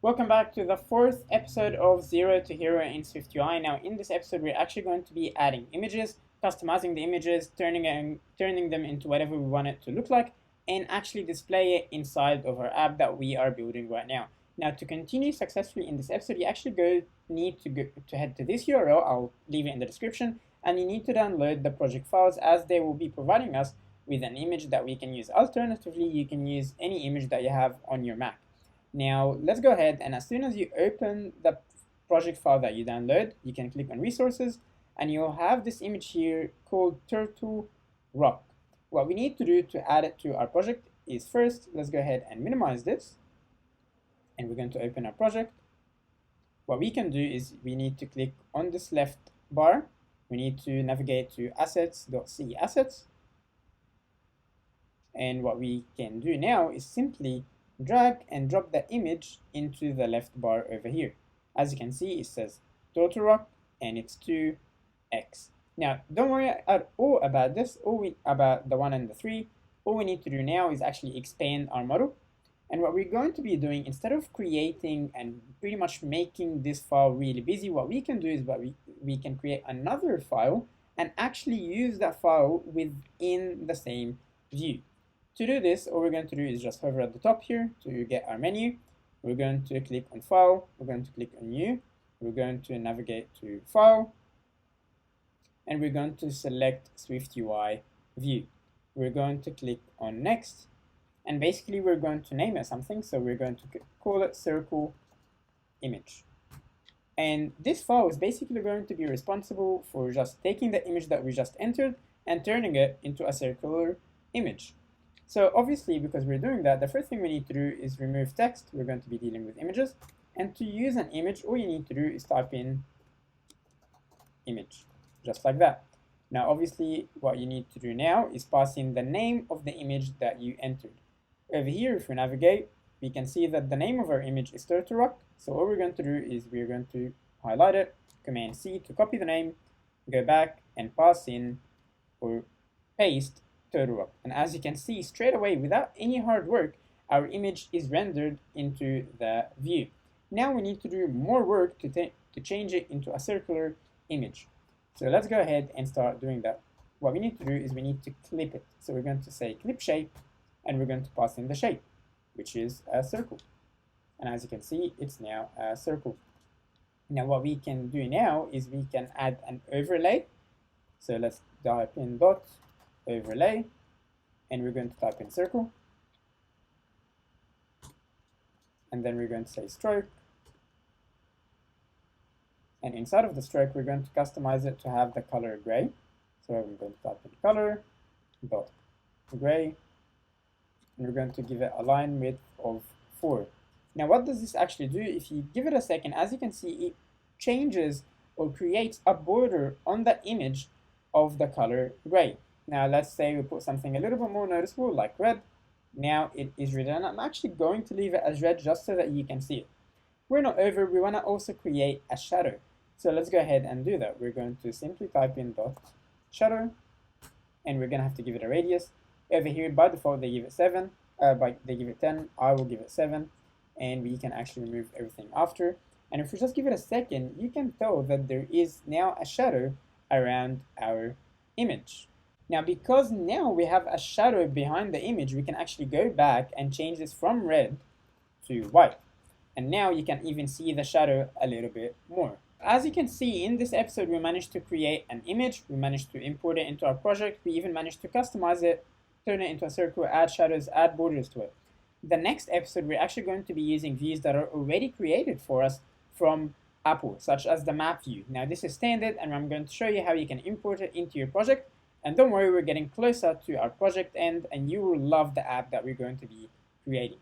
Welcome back to the fourth episode of Zero to Hero in SwiftUI. Now in this episode we're actually going to be adding images, customizing the images, turning them into whatever we want it to look like, and actually display it inside of our app that we are building right now. Now to continue successfully in this episode, you actually need to head to this URL. I'll leave it in the description, and you need to download the project files as they will be providing us with an image that we can use. Alternatively, you can use any image that you have on your Mac. Now let's go ahead, and as soon as you open the project file that you download, you can click on resources and you'll have this image here called Turtle Rock. What we need to do to add it to our project is first, let's go ahead and minimize this, and we're going to open our project. What we can do is we need to click on this left bar. We need to navigate to assets.c assets, and what we can do now is simply drag and drop the image into the left bar over here. As you can see, it says Turtle Rock and it's 2x. Now don't worry at all about this, about the 1 and the 3. All we need to do now is actually expand our model, and what we're going to be doing, instead of creating and pretty much making this file really busy, what we can do is we can create another file and actually use that file within the same view. To do this, all we're going to do is just hover at the top here to get our menu. We're going to click on File, we're going to click on New, we're going to navigate to File, and we're going to select SwiftUI View. We're going to click on Next, and basically we're going to name it something, so we're going to call it Circle Image. And this file is basically going to be responsible for just taking the image that we just entered and turning it into a circular image. So obviously, because we're doing that, the first thing we need to do is remove text. We're going to be dealing with images. And to use an image, all you need to do is type in image, just like that. Now, obviously, what you need to do now is pass in the name of the image that you entered. Over here, if we navigate, we can see that the name of our image is Turtle Rock. So all we're going to do is we're going to highlight it, Command C to copy the name, go back and pass in or paste Turtle Rock. And as you can see, straight away, without any hard work, our image is rendered into the view. Now we need to do more work to change it into a circular image. So let's go ahead and start doing that. What we need to do is we need to clip it. So we're going to say clip shape, and we're going to pass in the shape, which is a circle. And as you can see, it's now a circle. Now what we can do now is we can add an overlay. So let's type in dot overlay, and we're going to type in circle, and then we're going to say stroke, and inside of the stroke we're going to customize it to have the color gray. So I'm going to type in color dot gray, and we're going to give it a line width of 4. Now what does this actually do? If you give it a second, as you can see, it changes or creates a border on the image of the color gray. Now let's say we put something a little bit more noticeable like red. Now it is red, and I'm actually going to leave it as red just so that you can see it. We're not over, we want to also create a shadow. So let's go ahead and do that. We're going to simply type in dot shadow, and we're going to have to give it a radius. Over here by default they give it 7, they give it 10, I will give it 7, and we can actually remove everything after. And if we just give it a second, you can tell that there is now a shadow around our image. Now, because now we have a shadow behind the image, we can actually go back and change this from red to white. And now you can even see the shadow a little bit more. As you can see, in this episode, we managed to create an image. We managed to import it into our project. We even managed to customize it, turn it into a circle, add shadows, add borders to it. The next episode, we're actually going to be using views that are already created for us from Apple, such as the map view. Now, this is standard, and I'm going to show you how you can import it into your project. And don't worry, we're getting closer to our project end, and you will love the app that we're going to be creating.